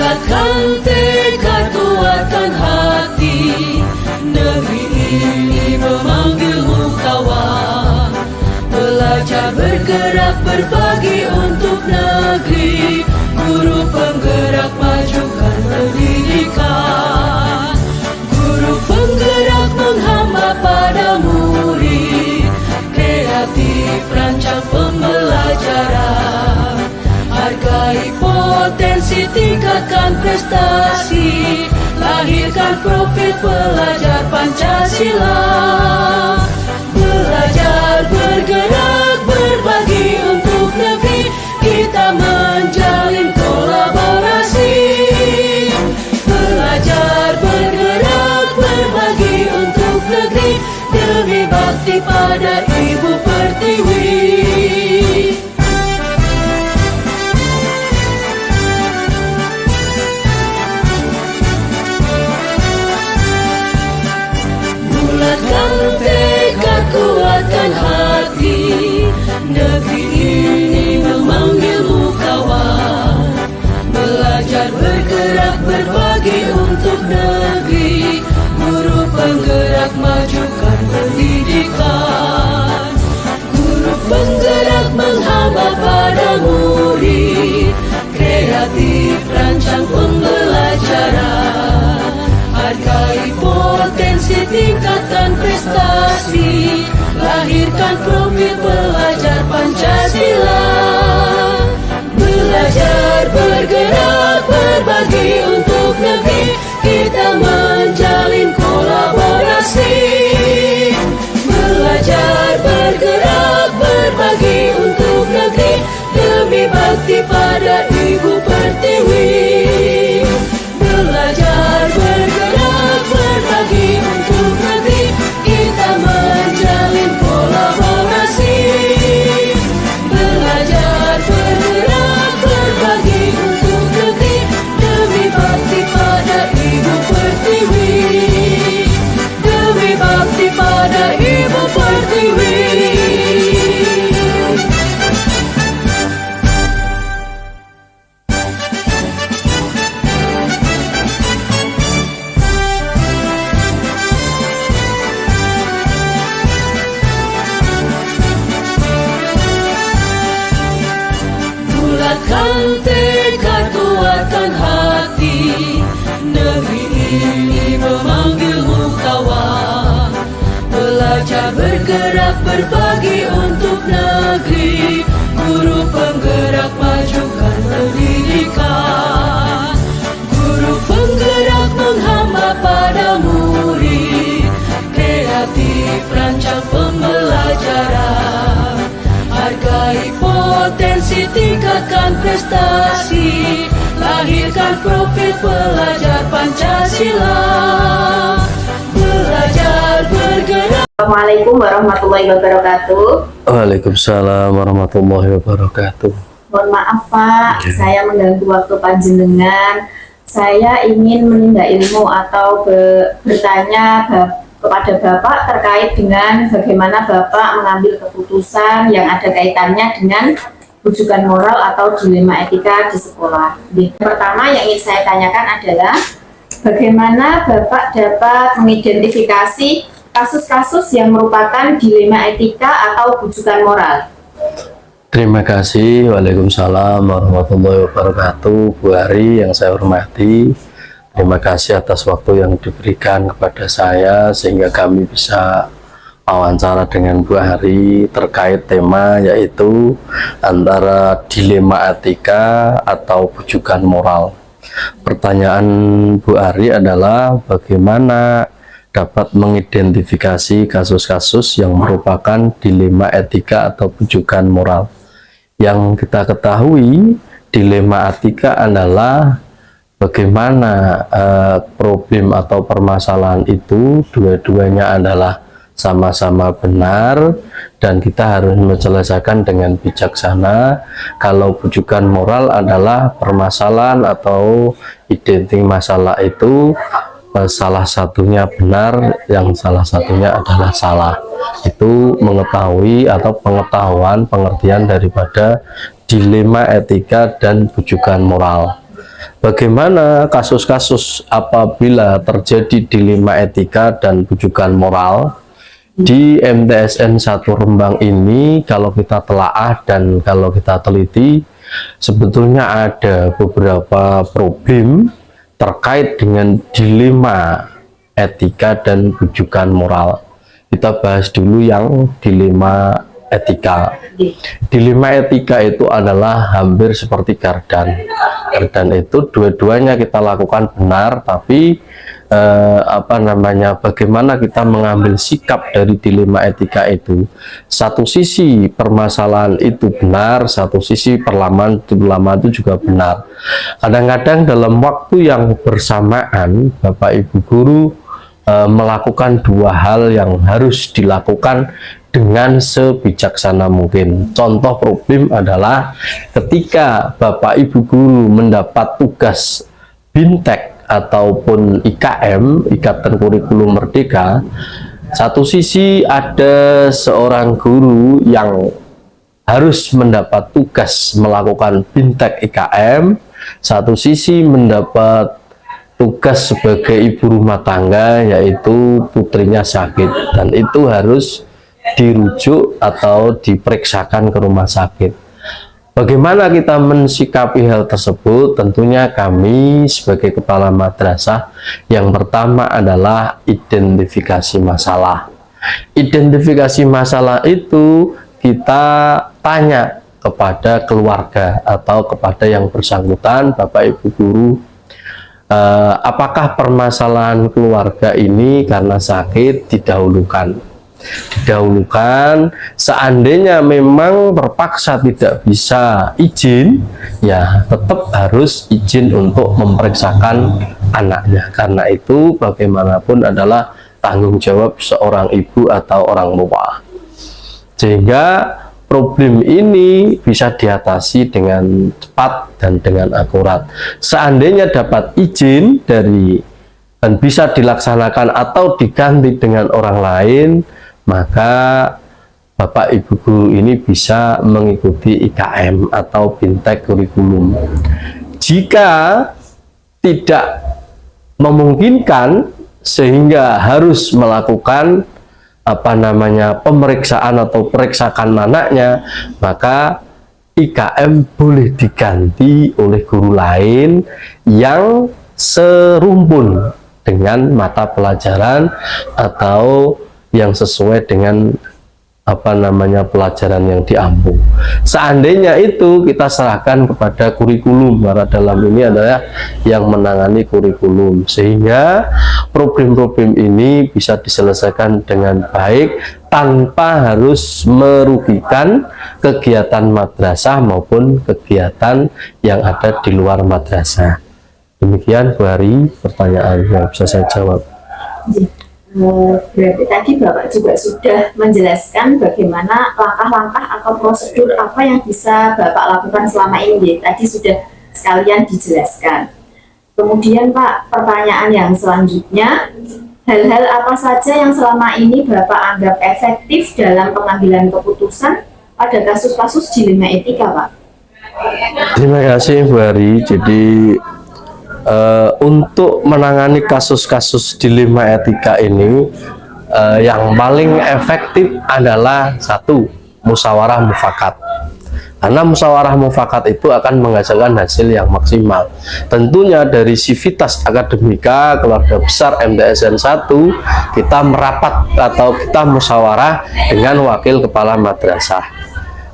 Bulatkan tekad, kuatkan hati, negeri ini memanggilmu kawan. Belajar, bergerak, berbagi untuk negeri. Guru penggerak, majukan pendidikan. Guru penggerak menghamba pada murid. Kreatif, rancang pembelajaran. Hargai potensi, tingkatkan prestasi. Lahirkan profil pelajar Pancasila. Belajar, bergerak, berbagi untuk negeri. Kita menjalin kolaborasi. Belajar, bergerak, berbagi untuk negeri. Demi bakti pada Ibu Pertiwi. Bulatkan tekad, kuatkan hati, negeri ini memanggilmu kawan. Belajar, bergerak, berbagi untuk negeri. Guru penggerak, majukan pendidikan. Guru penggerak menghamba pada murid. Kreatif, rancang pembelajaran. Hargai potensi, tingkatkan prestasi. Lahirkan profil pelajar Pancasila. Belajar, bergerak, berbagi untuk negeri. Kita menjalin kolaborasi. Belajar, bergerak, berbagi untuk negeri. Demi bakti pada Ibu Pertiwi. Belajar, bergerak, berbagi untuk negeri. Kita menjalin kolaborasi. Belajar, bergerak, berbagi untuk negeri. Demi bakti pada Ibu Pertiwi. Demi bakti pada Ibu Pertiwi. Bulatkan tekad, kuatkan hati, negeri ini memanggilmu kawan. Belajar, bergerak, berbagi untuk negeri. Guru penggerak, majukan pendidikan. Guru penggerak menghamba pada murid. Kreatif, rancang pembelajaran. Hargai potensi, tingkatkan prestasi. Lahirkan profil pelajar Pancasila. Belajar, bergerak. Assalamualaikum warahmatullahi wabarakatuh. Waalaikumsalam warahmatullahi wabarakatuh. Mohon maaf Pak, saya mengganggu waktu panjenengan. Saya ingin menimba ilmu atau bertanya kepada Bapak terkait dengan bagaimana Bapak mengambil keputusan yang ada kaitannya dengan rujukan moral atau dilema etika di sekolah. Yang pertama yang ingin saya tanyakan adalah bagaimana Bapak dapat mengidentifikasi kasus-kasus yang merupakan dilema etika atau rujukan moral. Terima kasih. Waalaikumsalam warahmatullahi wabarakatuh. Bu Hari yang saya hormati, terima kasih atas waktu yang diberikan kepada saya sehingga kami bisa wawancara dengan Bu Hari terkait tema yaitu antara dilema etika atau rujukan moral. Pertanyaan Bu Hari adalah bagaimana dapat mengidentifikasi kasus-kasus yang merupakan dilema etika atau rujukan moral. Yang kita ketahui, dilema etika adalah bagaimana problem atau permasalahan itu dua-duanya adalah sama-sama benar dan kita harus menyelesaikan dengan bijaksana. Kalau rujukan moral adalah permasalahan atau identik masalah itu salah satunya benar, yang salah satunya adalah salah. Itu mengetahui atau pengetahuan pengertian daripada dilema etika dan rujukan moral. bagaimana kasus-kasus apabila terjadi dilema etika dan bujukan moral di MTSN 1 Rembang ini. Kalau kita telaah dan kalau kita teliti, sebetulnya ada beberapa problem terkait dengan dilema etika dan bujukan moral. Kita bahas dulu yang dilema etika. Dilema etika itu adalah hampir seperti gardan. Gardan itu dua-duanya kita lakukan benar, tapi bagaimana kita mengambil sikap dari dilema etika itu. Satu sisi permasalahan itu benar, satu sisi perlaman itu juga benar. Kadang-kadang dalam waktu yang bersamaan Bapak Ibu guru melakukan dua hal yang harus dilakukan dengan sebijaksana mungkin. Contoh problem adalah ketika Bapak Ibu guru mendapat tugas BINTEK ataupun IKM, Ikatan Kurikulum Merdeka. Satu sisi ada seorang guru yang harus mendapat tugas melakukan BINTEK IKM, satu sisi mendapat tugas sebagai ibu rumah tangga, yaitu putrinya sakit, dan itu harus dirujuk atau diperiksakan ke rumah sakit. Bagaimana kita mensikapi hal tersebut? Tentunya kami sebagai kepala madrasah, yang pertama adalah identifikasi masalah. Identifikasi masalah itu kita tanya kepada keluarga atau kepada yang bersangkutan, Bapak Ibu guru, apakah permasalahan keluarga ini karena sakit didahulukan. Seandainya memang terpaksa tidak bisa izin, ya tetap harus izin untuk memeriksakan anaknya, karena itu bagaimanapun adalah tanggung jawab seorang ibu atau orang tua, sehingga problem ini bisa diatasi dengan cepat dan dengan akurat. Seandainya dapat izin dari dan bisa dilaksanakan atau diganti dengan orang lain, maka Bapak Ibu guru ini bisa mengikuti IKM atau BINTEK kurikulum. Jika tidak memungkinkan sehingga harus melakukan pemeriksaan atau periksakan anaknya, maka IKM boleh diganti oleh guru lain yang serumpun dengan mata pelajaran atau yang sesuai dengan pelajaran yang diampu. Seandainya itu kita serahkan kepada kurikulum, karena dalam ini adalah yang menangani kurikulum, sehingga problem-problem ini bisa diselesaikan dengan baik tanpa harus merugikan kegiatan madrasah maupun kegiatan yang ada di luar madrasah. Demikian Bu Hari pertanyaan yang bisa saya jawab. Berarti tadi Bapak juga sudah menjelaskan bagaimana langkah-langkah atau prosedur apa yang bisa Bapak lakukan selama ini. Tadi sudah sekalian dijelaskan. Kemudian Pak, pertanyaan yang selanjutnya, hal-hal apa saja yang selama ini Bapak anggap efektif dalam pengambilan keputusan pada kasus-kasus dilema etika, Pak? Terima kasih Bu Hari. Jadi untuk menangani kasus-kasus dilema etika ini, yang paling efektif adalah satu, musyawarah mufakat. Karena musyawarah mufakat itu akan menghasilkan hasil yang maksimal. Tentunya dari Civitas Akademika Keluarga Besar MTSN 1, kita merapat atau kita musyawarah dengan wakil kepala madrasah,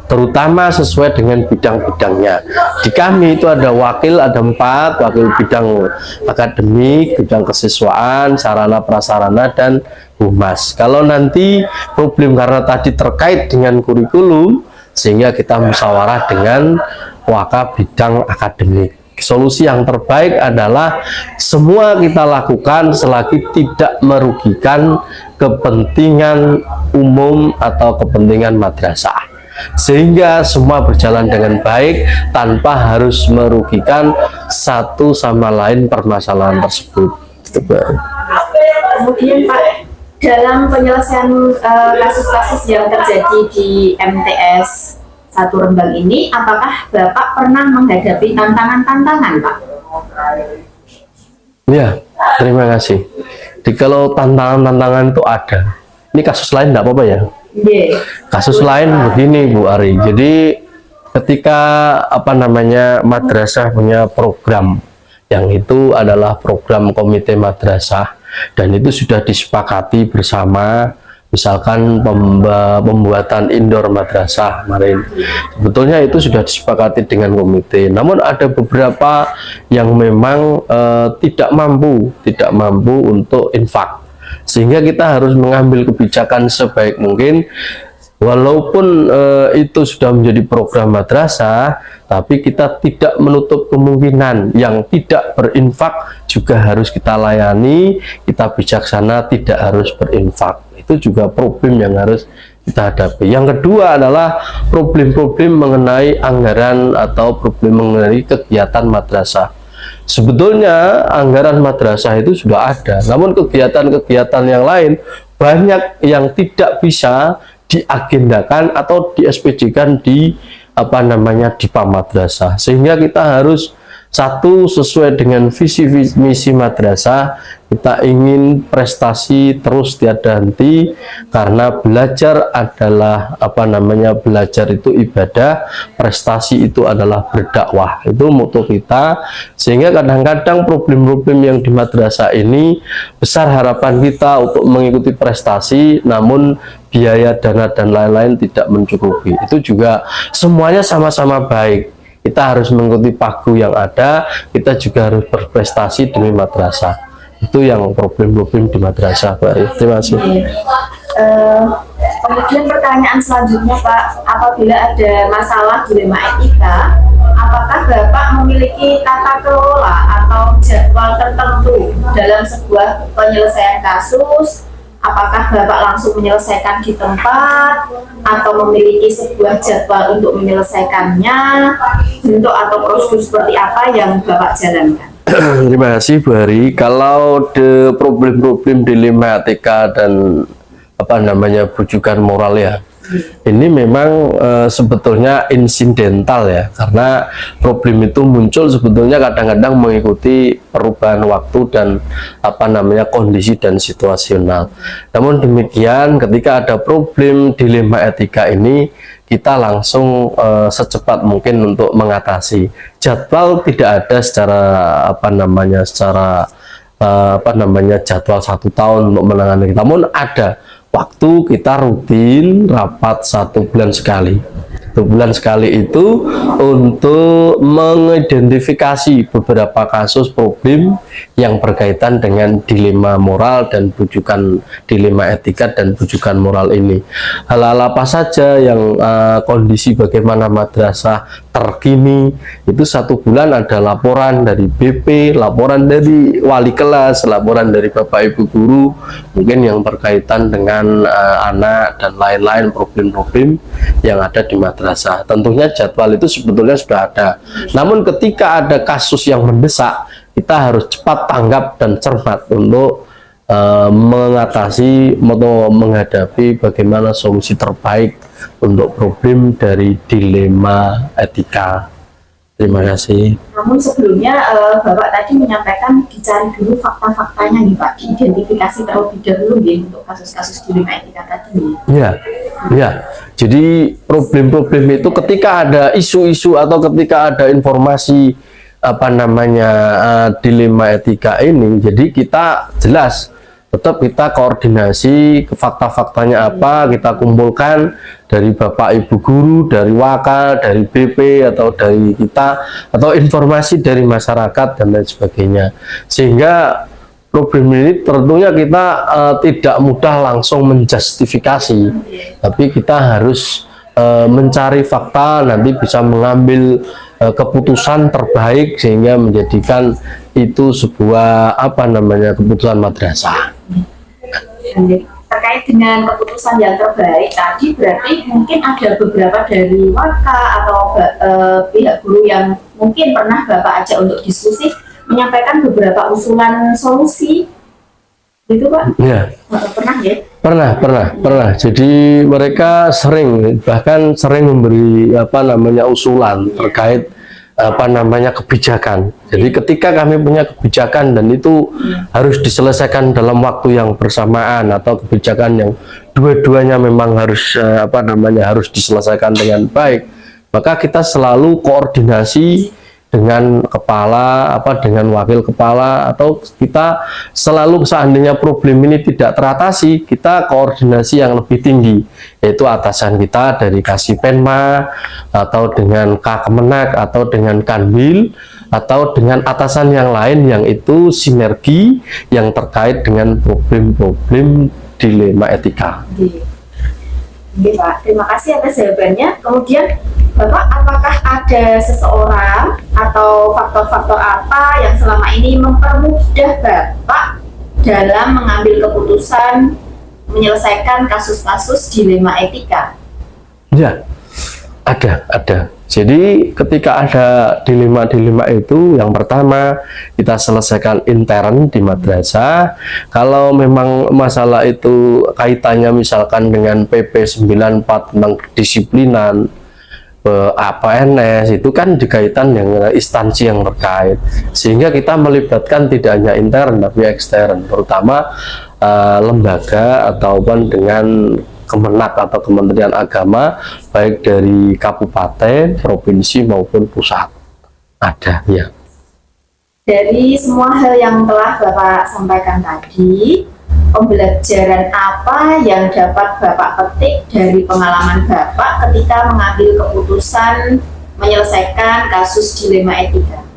terutama sesuai dengan bidang-bidangnya. Di kami itu ada wakil, ada 4, wakil bidang akademik, bidang kesiswaan, sarana prasarana, dan humas. Kalau nanti problem karena tadi terkait dengan kurikulum, sehingga kita musyawarah dengan waka bidang akademik. Solusi yang terbaik adalah semua kita lakukan selagi tidak merugikan kepentingan umum atau kepentingan madrasah, sehingga semua berjalan dengan baik tanpa harus merugikan satu sama lain permasalahan tersebut. Kemudian Pak, dalam penyelesaian kasus-kasus yang terjadi di MTS 1 Rembang ini, apakah Bapak pernah menghadapi tantangan-tantangan, Pak? Ya, terima kasih. Jadi kalau tantangan-tantangan itu ada. Ini kasus lain enggak apa-apa ya? Iya. Kasus lain begini Bu Ari. Jadi ketika madrasah punya program yang itu adalah program komite madrasah dan itu sudah disepakati bersama, misalkan pembuatan indoor madrasah kemarin, sebetulnya itu sudah disepakati dengan komite. Namun ada beberapa yang memang tidak mampu untuk infak, sehingga kita harus mengambil kebijakan sebaik mungkin. Walaupun itu sudah menjadi program madrasah, tapi kita tidak menutup kemungkinan yang tidak berinfak juga harus kita layani. Kita bijaksana tidak harus berinfak. Itu juga problem yang harus kita hadapi. Yang kedua adalah problem-problem mengenai anggaran atau problem mengenai kegiatan madrasah. Sebetulnya anggaran madrasah itu sudah ada, namun kegiatan-kegiatan yang lain banyak yang tidak bisa diagendakan atau di SPJ-kan di DIPA madrasah, sehingga kita harus satu, sesuai dengan visi misi madrasah, kita ingin prestasi terus tiada henti, karena belajar adalah belajar itu ibadah, prestasi itu adalah berdakwah. Itu moto kita, sehingga kadang-kadang problem-problem yang di madrasah ini besar harapan kita untuk mengikuti prestasi, namun biaya, dana dan lain-lain tidak mencukupi. Itu juga semuanya sama-sama baik. Kita harus mengikuti pagu yang ada, kita juga harus berprestasi demi madrasah. Itu yang problem-problem di madrasah, Pak. Terima kasih. Kemudian pertanyaan selanjutnya, Pak, apabila ada masalah dilema etika, apakah Bapak memiliki tata kelola atau jadwal tertentu dalam sebuah penyelesaian kasus? Apakah Bapak langsung menyelesaikan di tempat atau memiliki sebuah jadwal untuk menyelesaikannya? Bentuk atau prosedur seperti apa yang Bapak jalankan? Terima kasih Bu Hari. Kalau problem-problem dilema etika dan bujukan moral ya, ini memang sebetulnya insidental ya, karena problem itu muncul sebetulnya kadang-kadang mengikuti perubahan waktu dan kondisi dan situasional. Namun demikian, ketika ada problem dilema etika ini, kita langsung secepat mungkin untuk mengatasi. Jadwal tidak ada secara jadwal 1 tahun untuk menangani, namun ada waktu kita rutin rapat 1 bulan sekali. 1 bulan sekali itu untuk mengidentifikasi beberapa kasus problem yang berkaitan dengan dilema moral dan bujukan, dilema etika dan bujukan moral ini. Hal-hal apa saja yang kondisi bagaimana madrasah terkini, itu 1 bulan ada laporan dari BP, laporan dari wali kelas, laporan dari Bapak Ibu guru, mungkin yang berkaitan dengan anak dan lain-lain problem-problem yang ada di madrasah. Tentunya jadwal itu sebetulnya sudah ada. Namun ketika ada kasus yang mendesak, kita harus cepat tanggap dan cermat untuk mengatasi atau menghadapi bagaimana solusi terbaik untuk problem dari dilema etika. Terima kasih. Namun sebelumnya Bapak tadi menyampaikan dicari dulu fakta-faktanya nih Pak, diidentifikasi terlebih dahulu nih untuk kasus-kasus dilema etika tadi. Ya. Jadi problem-problem itu ketika ada isu-isu atau ketika ada informasi dilema etika ini, jadi kita jelas tetap kita koordinasi ke fakta-faktanya apa, kita kumpulkan dari Bapak Ibu guru, dari wakal, dari BP atau dari kita, atau informasi dari masyarakat dan lain sebagainya, sehingga problem ini tentunya kita tidak mudah langsung menjustifikasi, tapi kita harus mencari fakta, nanti bisa mengambil keputusan terbaik sehingga menjadikan itu sebuah keputusan madrasah. Terkait dengan keputusan yang terbaik tadi, berarti mungkin ada beberapa dari waka atau pihak guru yang mungkin pernah Bapak ajak untuk diskusi, menyampaikan beberapa usulan solusi, gitu Pak? Ya. Pernah ya? Pernah. Jadi mereka bahkan sering memberi usulan terkait apa namanya kebijakan. Jadi ketika kami punya kebijakan dan itu harus diselesaikan dalam waktu yang bersamaan atau kebijakan yang dua-duanya memang harus apa namanya harus diselesaikan dengan baik, maka kita selalu koordinasi dengan kepala dengan wakil kepala, atau kita selalu seandainya problem ini tidak teratasi, kita koordinasi yang lebih tinggi, yaitu atasan kita dari Kasipenma atau dengan Kemenak atau dengan Kanwil atau dengan atasan yang lain yang itu sinergi yang terkait dengan problem-problem dilema etika. Oke, Pak, terima kasih atas jawabannya. Kemudian Bapak, apakah ada seseorang atau faktor-faktor apa yang selama ini mempermudah Bapak dalam mengambil keputusan menyelesaikan kasus-kasus dilema etika? Ya, ada. Jadi ketika ada dilema-dilema itu, yang pertama kita selesaikan intern di madrasah. Kalau memang masalah itu kaitannya misalkan dengan PP 94 tentang kedisiplinan, APNS, itu kan dikaitan dengan instansi yang terkait, sehingga kita melibatkan tidak hanya intern tapi ekstern, terutama lembaga ataupun dengan Kemenak atau Kementerian Agama, baik dari kabupaten, provinsi maupun pusat. Ada ya. Dari semua hal yang telah Bapak sampaikan tadi, pembelajaran apa yang dapat Bapak petik dari pengalaman Bapak ketika mengambil keputusan menyelesaikan kasus dilema etika?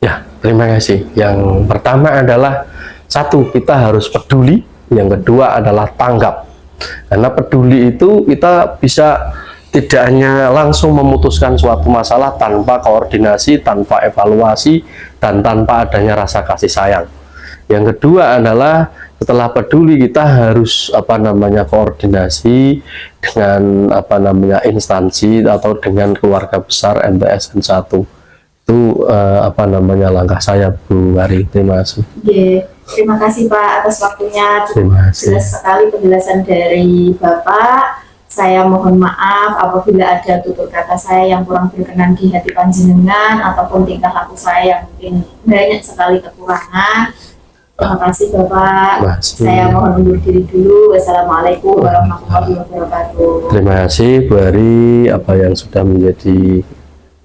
Ya, terima kasih. Yang pertama adalah satu, kita harus peduli. Yang kedua adalah tanggap. Karena peduli itu kita bisa tidak hanya langsung memutuskan suatu masalah tanpa koordinasi, tanpa evaluasi, dan tanpa adanya rasa kasih sayang. Yang kedua adalah setelah peduli kita harus koordinasi dengan instansi atau dengan keluarga besar MTSN 1. Itu langkah saya, Bu Wari. Terima kasih. Terima kasih Pak atas waktunya. Terima kasih. Jelas sekali penjelasan dari Bapak. Saya mohon maaf apabila ada tutur kata saya yang kurang berkenan di hati panjenengan ataupun tingkah laku saya yang mungkin banyak sekali kekurangan. Terima kasih Bapak. Saya mohon undur diri dulu. Wassalamualaikum warahmatullahi wabarakatuh. Terima kasih Bu Ari, apa yang sudah menjadi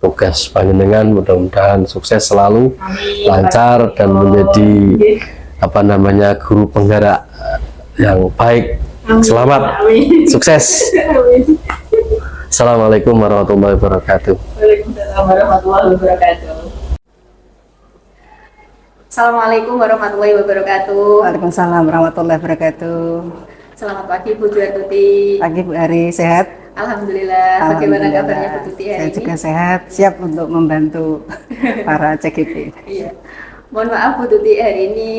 tugas panjenengan, mudah-mudahan sukses selalu. Amin. Lancar dan menjadi guru penggerak yang baik. Amin. Selamat. Amin. Sukses. Amin. Assalamualaikum warahmatullahi wabarakatuh. Waalaikumsalam warahmatullahi wabarakatuh. Assalamualaikum warahmatullahi wabarakatuh. Waalaikumsalam warahmatullahi wabarakatuh. Selamat pagi Bu Tuti. Pagi Bu Ari, sehat? Alhamdulillah. Bagaimana kabarnya Bu Tuti hari Saya ini? juga sehat, siap untuk membantu para CGP. Iya. Mohon maaf Bu Tuti, hari ini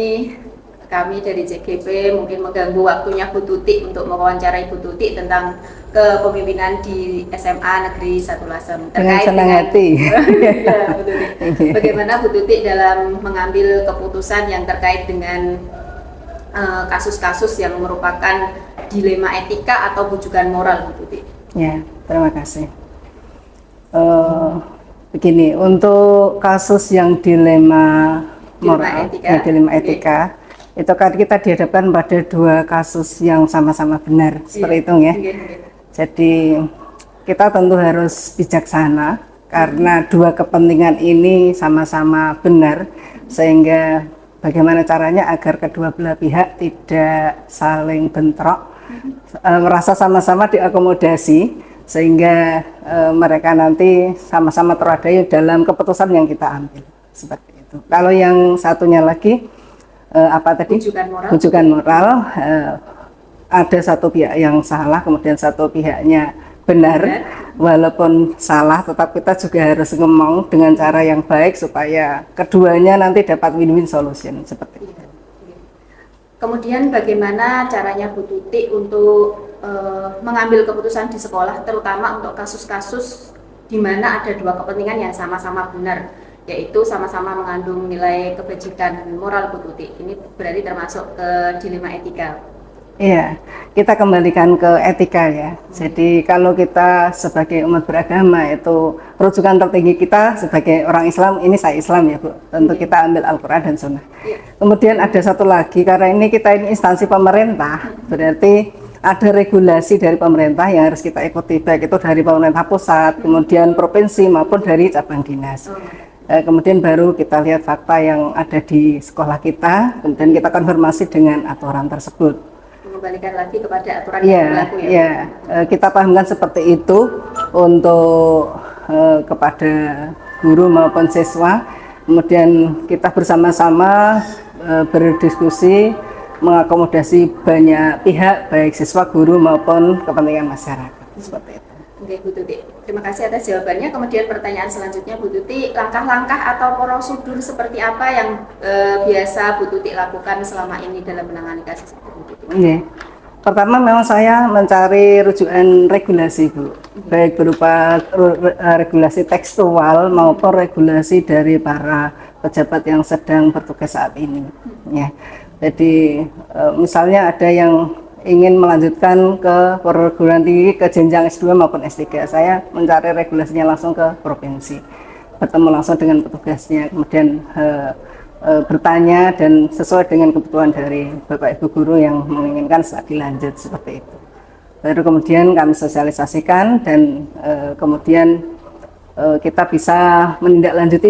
kami dari CGP mungkin mengganggu waktunya Bu Tuti untuk mewawancarai Bu Tuti tentang kepemimpinan di SMA Negeri 1 Lasem. Dengan senang hati. Ya, Bu Tuti. Bagaimana Bu Tuti dalam mengambil keputusan yang terkait dengan kasus-kasus yang merupakan dilema etika atau bujukan moral, Bu Tuti? Ya, terima kasih. Begini, untuk kasus yang dilema moral, dilema etika, itu kan kita dihadapkan pada dua kasus yang sama-sama benar, seperti itu ya. Jadi kita tentu harus bijaksana karena dua kepentingan ini sama-sama benar, sehingga bagaimana caranya agar kedua belah pihak tidak saling bentrok, merasa sama-sama diakomodasi, sehingga mereka nanti sama-sama teradai dalam keputusan yang kita ambil, seperti itu. Kalau yang satunya lagi bujukan moral, ada satu pihak yang salah, kemudian satu pihaknya benar. Walaupun salah, tetap kita juga harus ngomong dengan cara yang baik supaya keduanya nanti dapat win-win solution, seperti itu. Kemudian bagaimana caranya Bu Tuti untuk mengambil keputusan di sekolah, terutama untuk kasus-kasus di mana ada dua kepentingan yang sama-sama benar, yaitu sama-sama mengandung nilai kebajikan moral, Bu Tuti. Ini berarti termasuk ke dilema etika. Iya, kita kembalikan ke etika ya. Jadi kalau kita sebagai umat beragama itu rujukan tertinggi kita sebagai orang Islam, ini saya Islam ya Bu, tentu kita ambil Al-Quran dan Sunnah. Kemudian ada satu lagi, karena ini kita ini instansi pemerintah, berarti ada regulasi dari pemerintah yang harus kita ikuti, baik itu dari pemerintah pusat, kemudian provinsi maupun dari cabang dinas. Kemudian baru kita lihat fakta yang ada di sekolah kita, kemudian kita konfirmasi dengan aturan tersebut. Mengembalikan lagi kepada aturan Iya, yang berlaku ya. iya. Kita pahamkan seperti itu untuk kepada guru maupun siswa. Kemudian kita bersama-sama berdiskusi mengakomodasi banyak pihak, baik siswa, guru maupun kepentingan masyarakat. Seperti itu. Oke Bu Tuti, terima kasih atas jawabannya. Kemudian pertanyaan selanjutnya Bu Tuti, langkah-langkah atau prosedur seperti apa yang biasa Bu Tuti lakukan selama ini dalam menangani kasus Bu Tuti? Iya. Pertama memang saya mencari rujukan regulasi Bu, baik berupa regulasi tekstual maupun regulasi dari para pejabat yang sedang bertugas saat ini. Ya. Jadi misalnya ada yang ingin melanjutkan ke perguruan tinggi ke jenjang S2 maupun S3, saya mencari regulasinya langsung ke provinsi, bertemu langsung dengan petugasnya, kemudian bertanya dan sesuai dengan kebutuhan dari Bapak Ibu guru yang menginginkan studi lanjut seperti itu. Baru kemudian kami sosialisasikan dan kemudian kita bisa menindaklanjuti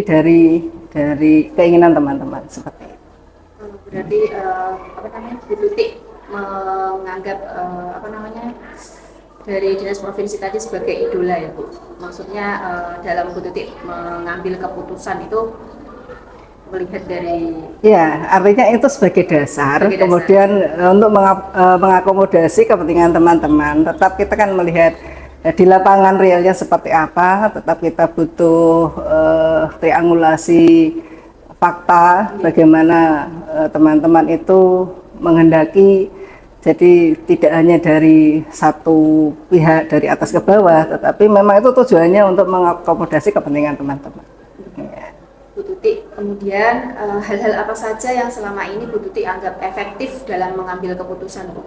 dari keinginan teman-teman seperti itu. Berarti apa namanya Bu Tuti menganggap dari dinas provinsi tadi sebagai idola ya Bu. Maksudnya dalam Bu Tuti mengambil keputusan itu melihat dari ya, artinya itu sebagai dasar. Kemudian untuk mengakomodasi kepentingan teman-teman, tetap kita kan melihat di lapangan realnya seperti apa, tetap kita butuh triangulasi fakta bagaimana teman-teman itu menghendaki. Jadi tidak hanya dari satu pihak dari atas ke bawah, tetapi memang itu tujuannya untuk mengakomodasi kepentingan teman-teman. Ya. Bu Tuti, kemudian hal-hal apa saja yang selama ini Bu Tuti anggap efektif dalam mengambil keputusan Bu?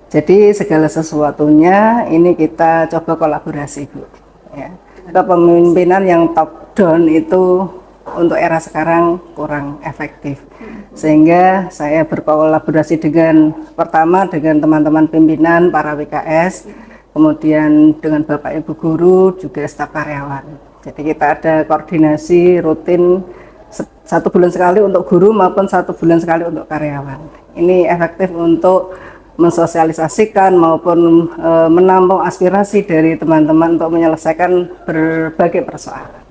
Jadi segala sesuatunya ini kita coba kolaborasi Bu. Ya. Kepemimpinan yang top down itu untuk era sekarang kurang efektif, sehingga saya berkolaborasi pertama dengan teman-teman pimpinan para WKS, kemudian dengan Bapak Ibu guru juga staf karyawan. Jadi kita ada koordinasi rutin 1 bulan sekali untuk guru maupun 1 bulan sekali untuk karyawan. Ini efektif untuk mensosialisasikan maupun menampung aspirasi dari teman-teman untuk menyelesaikan berbagai persoalan.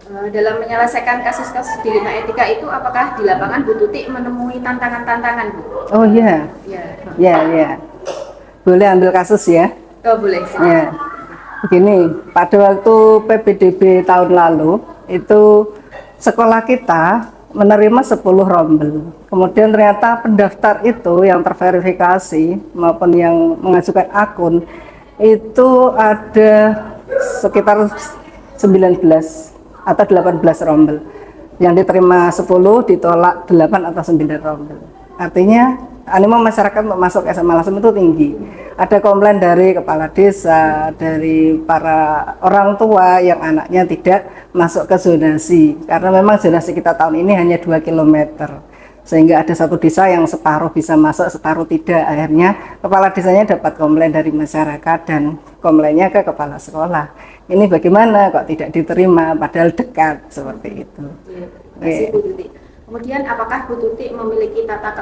Dalam menyelesaikan kasus-kasus di 5 etika itu, apakah di lapangan Bu Tuti menemui tantangan-tantangan Bu? Oh iya, ya. Boleh ambil kasus ya? Oh boleh. Ya. Begini, pada waktu PPDB tahun lalu itu sekolah kita menerima 10 rombel. Kemudian ternyata pendaftar itu yang terverifikasi maupun yang mengajukan akun itu ada sekitar 19 atau 18 rombel. Yang diterima 10, ditolak 8 atau 9 rombel. Artinya animo masyarakat untuk masuk SMA langsung itu tinggi. Ada komplain dari kepala desa, dari para orang tua yang anaknya tidak masuk ke zonasi, karena memang zonasi kita tahun ini hanya 2 km, sehingga ada satu desa yang separuh bisa masuk, separuh tidak. Akhirnya kepala desanya dapat komplain dari masyarakat dan komplainnya ke kepala sekolah. Ini bagaimana kok tidak diterima padahal dekat, seperti itu. Terima kasih Bu Tuti. Kemudian apakah Bu Tuti memiliki tata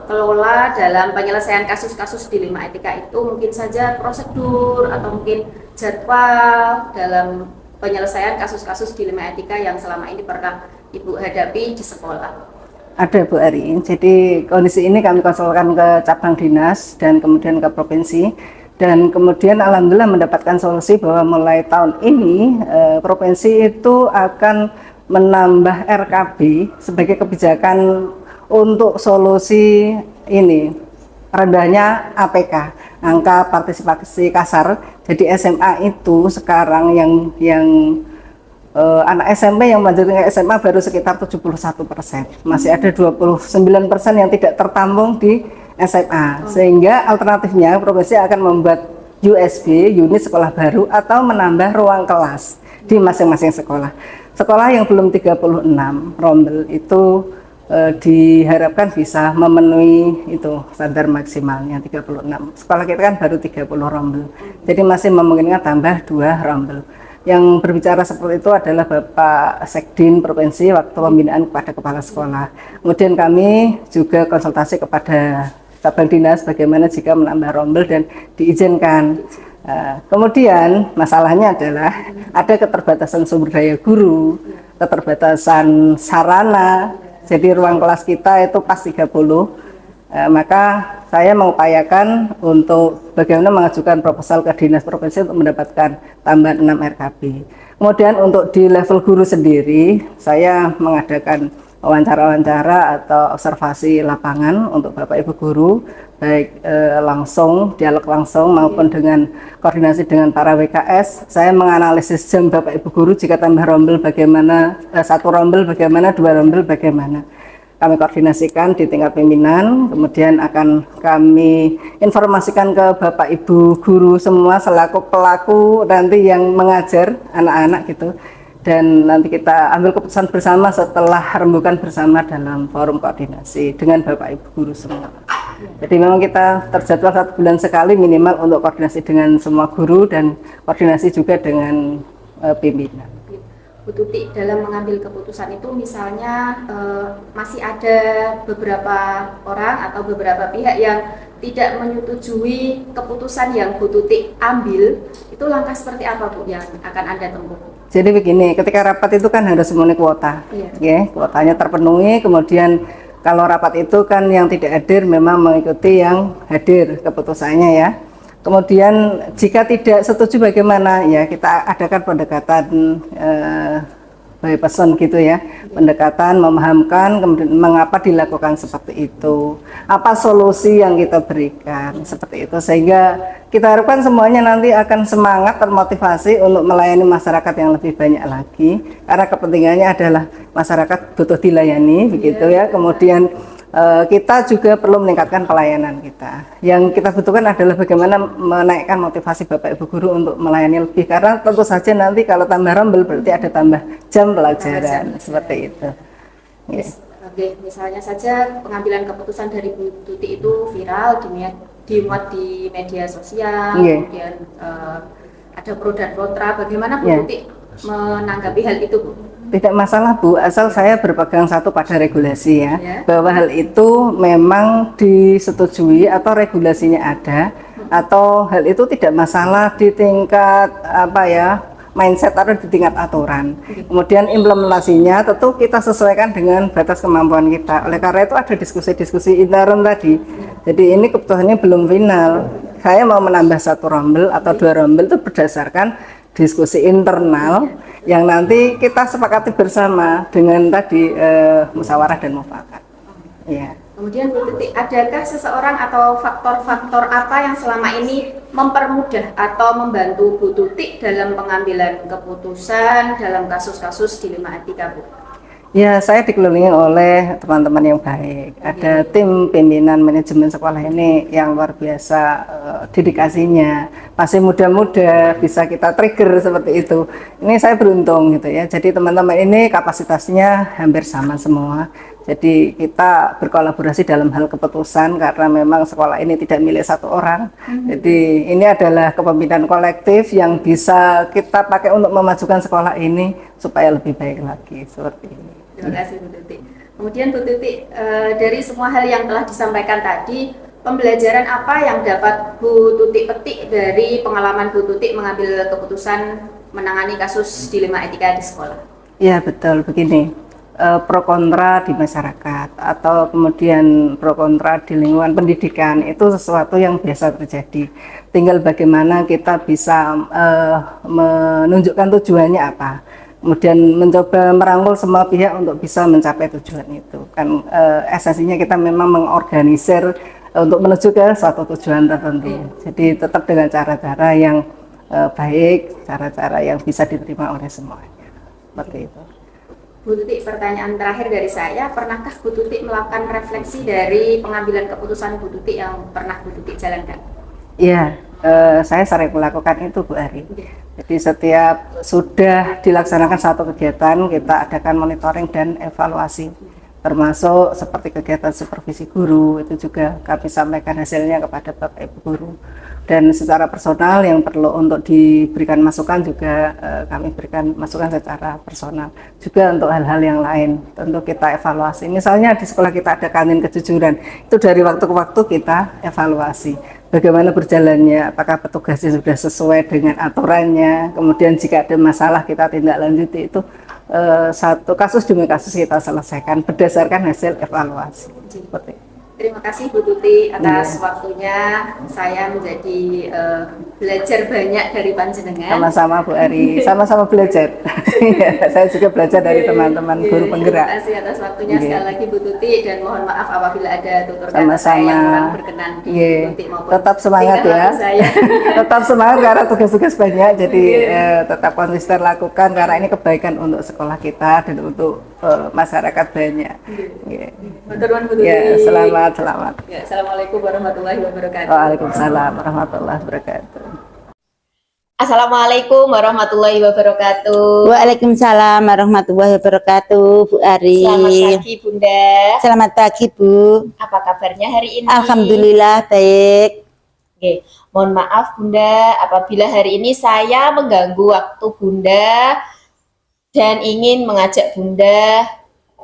kelola dalam penyelesaian kasus-kasus di 5 etika itu, mungkin saja prosedur atau mungkin jadwal dalam penyelesaian kasus-kasus di 5 etika yang selama ini pernah Ibu hadapi di sekolah? Ada Bu Ari, jadi kondisi ini kami konsulkan ke cabang dinas dan kemudian ke provinsi, dan kemudian alhamdulillah mendapatkan solusi bahwa mulai tahun ini provinsi itu akan menambah RKB sebagai kebijakan untuk solusi ini rendahnya APK, angka partisipasi kasar. Jadi SMA itu sekarang yang anak SMP yang melanjutkan ke SMA baru sekitar 71%, masih ada 29% yang tidak tertampung di SMA. Sehingga alternatifnya provinsi akan membuat USB, unit sekolah baru, atau menambah ruang kelas di masing-masing sekolah. Sekolah yang belum 36 rombel itu diharapkan bisa memenuhi itu standar maksimalnya 36. Sekolah kita kan baru 30 rombel. Jadi masih memungkinkan tambah 2 rombel. Yang berbicara seperti itu adalah Bapak Sekdin Provinsi waktu pembinaan kepada kepala sekolah. Kemudian kami juga konsultasi kepada Tabang Dinas bagaimana jika menambah rombel dan diizinkan. Kemudian masalahnya adalah ada keterbatasan sumber daya guru, keterbatasan sarana. Jadi ruang kelas kita itu pas 30. Maka saya mengupayakan untuk bagaimana mengajukan proposal ke Dinas Provinsi untuk mendapatkan tambahan 6 RKB. Kemudian untuk di level guru sendiri, saya mengadakan wawancara-wawancara atau observasi lapangan untuk Bapak Ibu guru, baik langsung, dialog langsung maupun dengan koordinasi dengan para WKS. Saya menganalisis jam Bapak Ibu guru, jika tambah rombel bagaimana, 1 rombel bagaimana, 2 rombel bagaimana. Kami koordinasikan di tingkat pimpinan, kemudian akan kami informasikan ke Bapak Ibu guru semua selaku pelaku nanti yang mengajar anak-anak gitu. Dan nanti kita ambil keputusan bersama setelah rembukan bersama dalam forum koordinasi dengan Bapak Ibu guru semua. Jadi memang kita terjadwal 1 bulan sekali minimal untuk koordinasi dengan semua guru dan koordinasi juga dengan pimpinan. Bu Tuti, dalam mengambil keputusan itu misalnya masih ada beberapa orang atau beberapa pihak yang tidak menyetujui keputusan yang Bu Tuti ambil, itu langkah seperti apa Bu yang akan Anda tempuh? Jadi begini, ketika rapat itu kan harus memenuhi kuota, ya, kuotanya terpenuhi. Kemudian kalau rapat itu kan yang tidak hadir memang mengikuti yang hadir keputusannya ya. Kemudian jika tidak setuju bagaimana ya, kita adakan pendekatan by person gitu ya, pendekatan memahamkan kemudian mengapa dilakukan seperti itu, apa solusi yang kita berikan seperti itu, sehingga kita harapkan semuanya nanti akan semangat termotivasi untuk melayani masyarakat yang lebih banyak lagi, karena kepentingannya adalah masyarakat butuh dilayani begitu ya. Kemudian kita juga perlu meningkatkan pelayanan kita. Yang kita butuhkan adalah bagaimana menaikkan motivasi Bapak Ibu guru untuk melayani lebih, karena tentu saja nanti kalau tambah rombel berarti ada tambah jam pelajaran seperti itu. Oke, misalnya saja pengambilan keputusan dari Bu Tuti itu viral, dimuat di media sosial, kemudian ada pro dan kontra. Bagaimana Bu Tuti menanggapi hal itu, Bu? Tidak masalah Bu, asal saya berpegang satu pada regulasi ya, bahwa hal itu memang disetujui atau regulasinya ada, atau hal itu tidak masalah di tingkat apa ya, mindset atau di tingkat aturan. Kemudian implementasinya tentu kita sesuaikan dengan batas kemampuan kita. Oleh karena itu ada diskusi-diskusi intern tadi. Jadi ini keputusannya belum final. Saya mau menambah 1 rombel atau 2 rombel itu berdasarkan diskusi internal yang nanti kita sepakati bersama dengan tadi musyawarah dan mufakat. Ya. Kemudian Bu Tuti, adakah seseorang atau faktor-faktor apa yang selama ini mempermudah atau membantu Bu Tuti dalam pengambilan keputusan dalam kasus-kasus dilema etika, Bu? Ya, saya dikelilingi oleh teman-teman yang baik. Ada tim pimpinan manajemen sekolah ini yang luar biasa dedikasinya. Masih muda-muda, bisa kita trigger seperti itu. Ini saya beruntung gitu ya. Jadi teman-teman ini kapasitasnya hampir sama semua. Jadi kita berkolaborasi dalam hal keputusan karena memang sekolah ini tidak milik satu orang. Jadi ini adalah kepemimpinan kolektif yang bisa kita pakai untuk memajukan sekolah ini supaya lebih baik lagi seperti ini. Terima kasih Bu Tuti. Kemudian Bu Tuti, dari semua hal yang telah disampaikan tadi, pembelajaran apa yang dapat Bu Tuti petik dari pengalaman Bu Tuti mengambil keputusan menangani kasus dilema etika di sekolah? Ya betul, begini, pro kontra di masyarakat atau kemudian pro kontra di lingkungan pendidikan itu sesuatu yang biasa terjadi. Tinggal bagaimana kita bisa menunjukkan tujuannya apa. Kemudian mencoba merangkul semua pihak untuk bisa mencapai tujuan itu. Kan esensinya kita memang mengorganisir untuk menuju ke suatu tujuan tertentu. Jadi tetap dengan cara-cara yang baik, cara-cara yang bisa diterima oleh semuanya. Seperti itu. Bu Tuti, pertanyaan terakhir dari saya, pernahkah Bu Tuti melakukan refleksi dari pengambilan keputusan Bu Tuti yang pernah Bu Tuti jalankan? Iya, saya sering melakukan itu Bu Ari. Jadi setiap sudah dilaksanakan satu kegiatan, kita adakan monitoring dan evaluasi. Termasuk seperti kegiatan supervisi guru, itu juga kami sampaikan hasilnya kepada Bapak Ibu guru. Dan secara personal yang perlu untuk diberikan masukan juga kami berikan masukan secara personal. Juga untuk hal-hal yang lain tentu kita evaluasi. Misalnya di sekolah kita ada kantin kejujuran, itu dari waktu ke waktu kita evaluasi. Bagaimana berjalannya, apakah petugasnya sudah sesuai dengan aturannya, kemudian jika ada masalah kita tindak lanjuti, itu satu kasus demi kasus kita selesaikan berdasarkan hasil evaluasi. Seperti itu. Terima kasih Bu Tuti atas waktunya. Saya menjadi belajar banyak dari panjenengan. Sama-sama Bu Ari, sama-sama belajar. Saya juga belajar dari teman-teman guru penggerak. Terima kasih atas waktunya sekali lagi Bu Tuti, dan mohon maaf apabila ada tutur kata Sama-sama. saya yang kurang berkenan di Bu Tuti maupun tetap semangat tingkah ya. laku saya. Tetap semangat karena tugas-tugas banyak, jadi tetap konsisten lakukan karena ini kebaikan untuk sekolah kita dan untuk masyarakat banyak. Matur nuwun Bu Tuti. Ya, selamat. Ya, Assalamualaikum warahmatullahi wabarakatuh. Waalaikumsalam warahmatullahi wabarakatuh. Assalamualaikum warahmatullahi wabarakatuh. Waalaikumsalam warahmatullahi wabarakatuh, Bu Ari. Selamat pagi Bunda. Selamat pagi, Bu. Apa kabarnya hari ini? Alhamdulillah baik. Oke, mohon maaf Bunda apabila hari ini saya mengganggu waktu Bunda dan ingin mengajak Bunda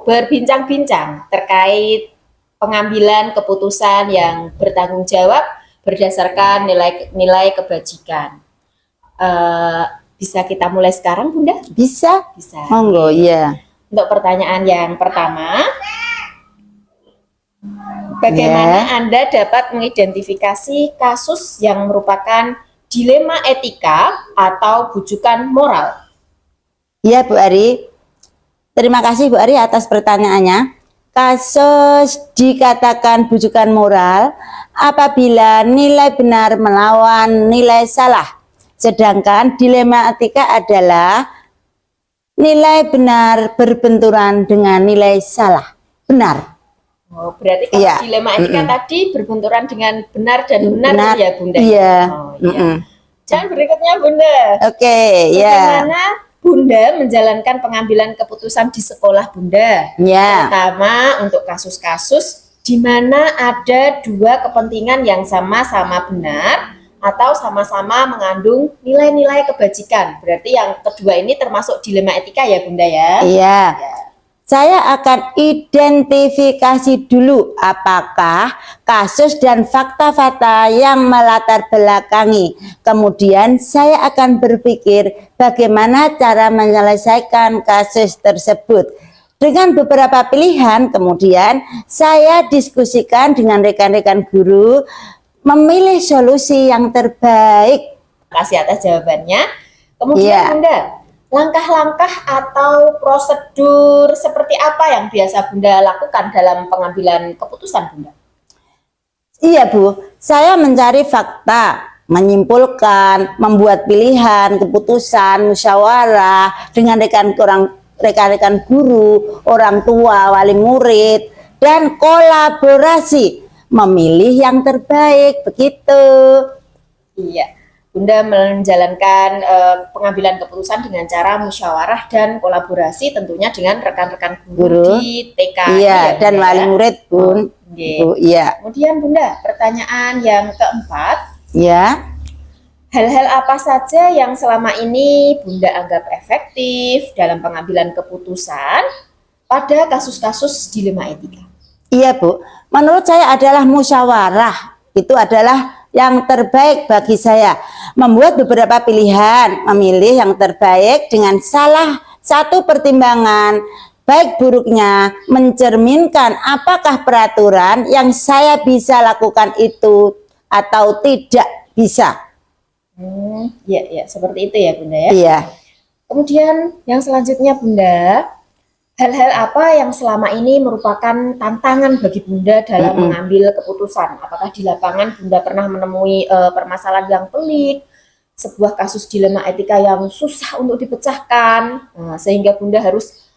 berbincang-bincang terkait pengambilan keputusan yang bertanggung jawab berdasarkan nilai kebajikan. Bisa kita mulai sekarang Bunda? Bisa? Bisa. Monggo, ya. Untuk pertanyaan yang pertama, bagaimana Anda dapat mengidentifikasi kasus yang merupakan dilema etika atau bujukan moral? Ya, Bu Ari. Terima kasih Bu Ari atas pertanyaannya. Kasus dikatakan bujukan moral apabila nilai benar melawan nilai salah. Sedangkan dilema etika adalah nilai benar berbenturan dengan nilai salah. Benar. Oh, berarti kalau dilema etika tadi berbenturan dengan benar dan benar, ya Bunda? Iya. Oh, iya. Jangan berikutnya Bunda. Oke, ya. Bagaimana Bunda menjalankan pengambilan keputusan di sekolah Bunda? Ya. Terutama untuk kasus-kasus di mana ada dua kepentingan yang sama-sama benar atau sama-sama mengandung nilai-nilai kebajikan. Berarti yang kedua ini termasuk dilema etika ya Bunda ya? Iya. Saya akan identifikasi dulu apakah kasus dan fakta-fakta yang melatar belakangi. Kemudian saya akan berpikir bagaimana cara menyelesaikan kasus tersebut. Dengan beberapa pilihan, kemudian saya diskusikan dengan rekan-rekan guru, memilih solusi yang terbaik. Terima kasih atas jawabannya. Kemudian Bunda, langkah-langkah atau prosedur seperti apa yang biasa Bunda lakukan dalam pengambilan keputusan Bunda? Iya Bu, saya mencari fakta, menyimpulkan, membuat pilihan, keputusan, musyawarah dengan rekan-rekan guru, orang tua, wali murid, dan kolaborasi, memilih yang terbaik, begitu. Iya. Bunda menjalankan pengambilan keputusan dengan cara musyawarah dan kolaborasi tentunya dengan rekan-rekan guru di TK. Iya, dan wali murid Bun. Bu, iya. Kemudian Bunda, pertanyaan yang keempat. Ya. Hal-hal apa saja yang selama ini Bunda anggap efektif dalam pengambilan keputusan pada kasus-kasus dilema etika? Iya Bu, menurut saya adalah musyawarah. Itu adalah yang terbaik bagi saya. Membuat beberapa pilihan, memilih yang terbaik dengan salah satu pertimbangan, baik buruknya, mencerminkan apakah peraturan yang saya bisa lakukan itu atau tidak bisa. Ya, seperti itu ya Bunda ya. Iya. Kemudian yang selanjutnya Bunda, hal-hal apa yang selama ini merupakan tantangan bagi Bunda dalam mengambil keputusan? Apakah di lapangan Bunda pernah menemui permasalahan yang pelik, sebuah kasus dilema etika yang susah untuk dipecahkan, sehingga Bunda harus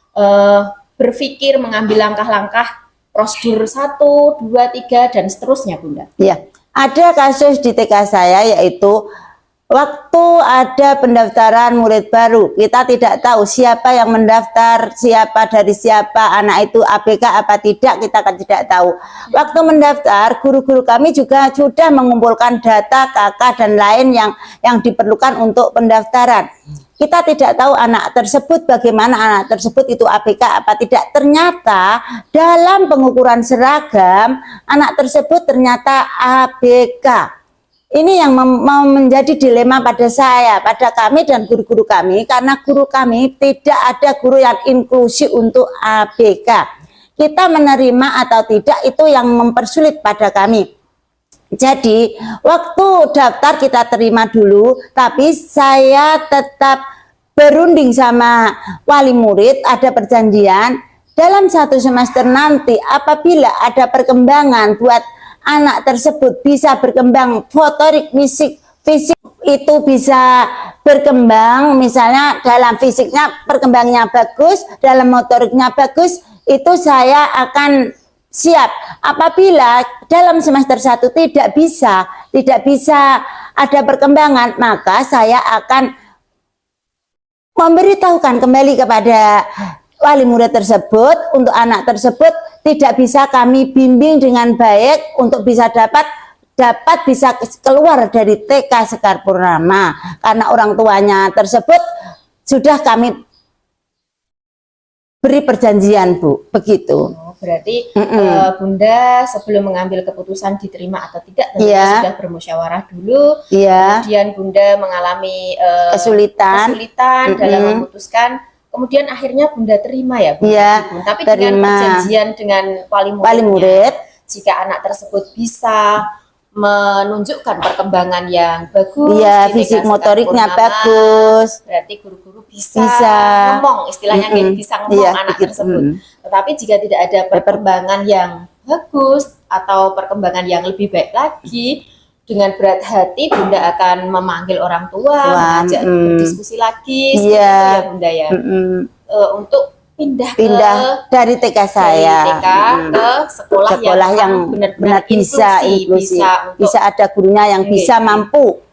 berpikir mengambil langkah-langkah prosedur 1, 2, 3 dan seterusnya, Bunda? Ya, ada kasus di TK saya yaitu waktu ada pendaftaran murid baru, kita tidak tahu siapa yang mendaftar, siapa dari siapa, anak itu ABK apa tidak, kita kan tidak tahu. Waktu mendaftar, guru-guru kami juga sudah mengumpulkan data kakak dan lain yang diperlukan untuk pendaftaran. Kita tidak tahu anak tersebut, bagaimana anak tersebut itu ABK apa tidak. Ternyata dalam pengukuran seragam, anak tersebut ternyata ABK. Ini yang menjadi dilema pada saya, pada kami dan guru-guru kami, karena guru kami tidak ada guru yang inklusi untuk ABK. Kita menerima atau tidak itu yang mempersulit pada kami. Jadi waktu daftar kita terima dulu, tapi saya tetap berunding sama wali murid, ada perjanjian dalam 1 semester nanti apabila ada perkembangan buat anak tersebut bisa berkembang motorik, fisik itu bisa berkembang, misalnya dalam fisiknya perkembangannya bagus, dalam motoriknya bagus, itu saya akan siap. Apabila dalam semester 1 tidak bisa ada perkembangan, maka saya akan memberitahukan kembali kepada wali murid tersebut, untuk anak tersebut tidak bisa kami bimbing dengan baik untuk bisa dapat bisa keluar dari TK Sekar Purnama, karena orang tuanya tersebut sudah kami beri perjanjian, Bu, begitu. Berarti Bunda sebelum mengambil keputusan diterima atau tidak tentunya sudah bermusyawarah dulu. Kemudian Bunda mengalami kesulitan dalam memutuskan. Kemudian akhirnya Bunda terima ya, Bu. Tapi dengan perjanjian dengan wali murid, jika anak tersebut bisa menunjukkan perkembangan yang bagus, fisik motoriknya bagus, berarti guru-guru bisa ngomong, istilahnya bisa ngomong anak tersebut. Tetapi jika tidak ada perkembangan yang bagus atau perkembangan yang lebih baik lagi, dengan berat hati Bunda akan memanggil orang tua, mengajak berdiskusi lagi, seperti itu ya Bunda ya, untuk pindah dari TK saya, dari TK ke sekolah yang benar-benar bisa ada gurunya yang bisa mampu.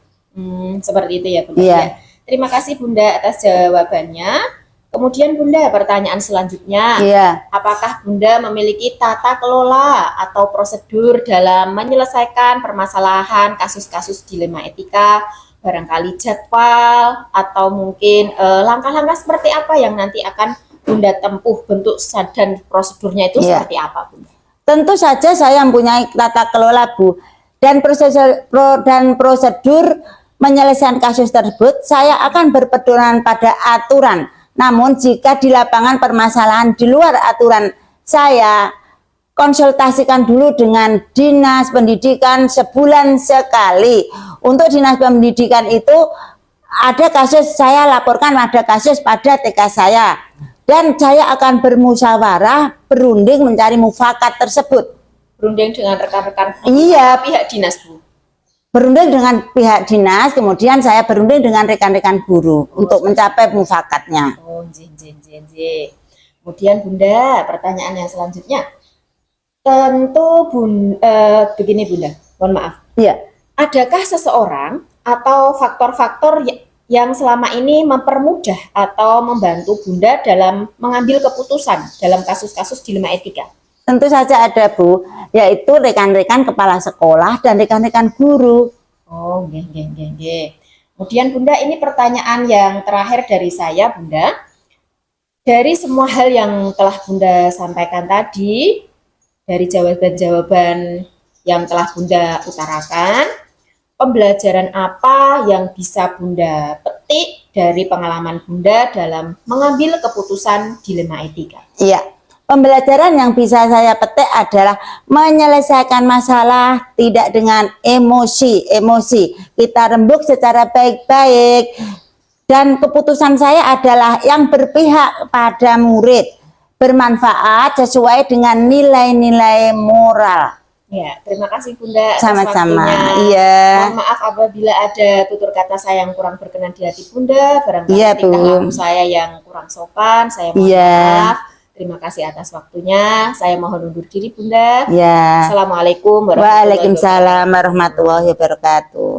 Seperti itu ya Bunda. Ya. Terima kasih Bunda atas jawabannya. Kemudian Bunda, pertanyaan selanjutnya, apakah Bunda memiliki tata kelola atau prosedur dalam menyelesaikan permasalahan kasus-kasus dilema etika, barangkali jadwal atau mungkin langkah-langkah seperti apa yang nanti akan Bunda tempuh, bentuk dan prosedurnya itu seperti apa Bunda? Tentu saja saya mempunyai tata kelola, Bu, dan prosedur menyelesaikan kasus tersebut saya akan berpedoman pada aturan. Namun jika di lapangan permasalahan di luar aturan, saya konsultasikan dulu dengan Dinas Pendidikan sebulan sekali. Untuk Dinas Pendidikan itu ada kasus saya laporkan, ada kasus pada TK saya. Dan saya akan bermusyawarah, berunding mencari mufakat tersebut. Berunding dengan rekan-rekan pihak dinas, Bu? Berunding dengan pihak dinas, kemudian saya berunding dengan rekan-rekan guru untuk mencapai mufakatnya. Kemudian Bunda, pertanyaan yang selanjutnya, tentu begini Bunda, mohon maaf. Adakah seseorang atau faktor-faktor yang selama ini mempermudah atau membantu Bunda dalam mengambil keputusan dalam kasus-kasus dilema etika? Tentu saja ada, Bu, yaitu rekan-rekan kepala sekolah dan rekan-rekan guru. Kemudian Bunda, ini pertanyaan yang terakhir dari saya Bunda. Dari semua hal yang telah Bunda sampaikan tadi, dari jawaban-jawaban yang telah Bunda utarakan, pembelajaran apa yang bisa Bunda petik dari pengalaman Bunda dalam mengambil keputusan dilema etika? Pembelajaran yang bisa saya petik adalah menyelesaikan masalah tidak dengan emosi. Kita rembuk secara baik-baik. Dan keputusan saya adalah yang berpihak pada murid, bermanfaat sesuai dengan nilai-nilai moral. Ya, terima kasih Bunda atas Sama-sama. waktunya. Iya. Mohon maaf apabila ada tutur kata saya yang kurang berkenan di hati Bunda, barangkali Iya, tingkah Bu. laku saya yang kurang sopan, saya mohon Iya. maaf. Terima kasih atas waktunya. Saya mohon undur diri Bunda. Ya. Assalamualaikum warahmatullahi wabarakatuh. Waalaikumsalam warahmatullahi wabarakatuh.